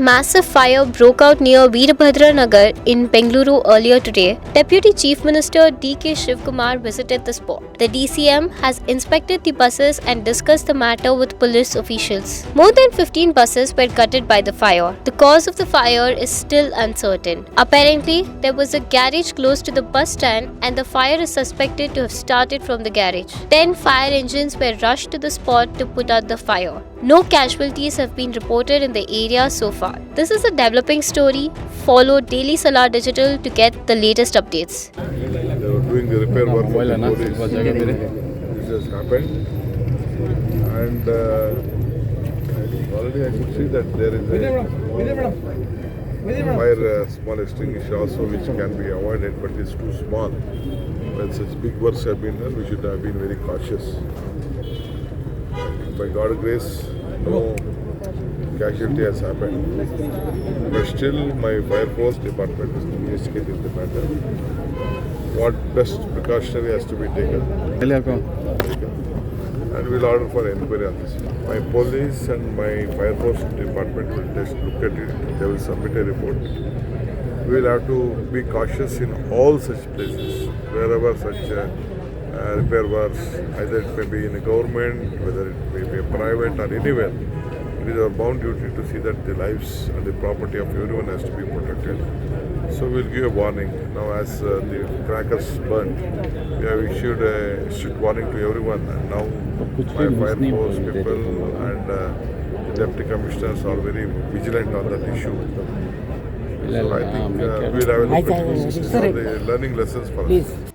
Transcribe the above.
massive fire broke out near Veerabhadra Nagar in Bengaluru earlier today, Deputy Chief Minister DK Shivakumar visited the spot. The DCM has inspected the buses and discussed the matter with police officials. More than 15 buses were gutted by the fire. The cause of the fire is still uncertain. Apparently, there was a garage close to the bus stand and the fire is suspected to have started from the garage. 10 fire engines were rushed to the spot to put out the fire. No casualties have been reported in the area so far. This is a developing story. Follow Daily Salar Digital to get the latest updates. They were doing the repair work for the police. This has happened, and already I could see that there is a fire small extinguisher also which can be avoided, but it's too small. When such big works have been done, we should have been very cautious. By God's grace, no casualty has happened. But still, my fire force department is investigating the matter. What best precautionary has to be taken, and we'll order for inquiry on this. My police and my fire force department will just look at it. They will submit a report. We will have to be cautious in all such places, wherever such repair works, either it may be in a government, whether it may be a private or anywhere. It is our bound duty to see that the lives and the property of everyone has to be protected. So we'll give a warning. Now as the crackers burnt, we have issued a strict warning to everyone, and now my fire force people and the deputy commissioners are very vigilant on that issue. So I think we'll have a look at this. These are the learning lessons for us.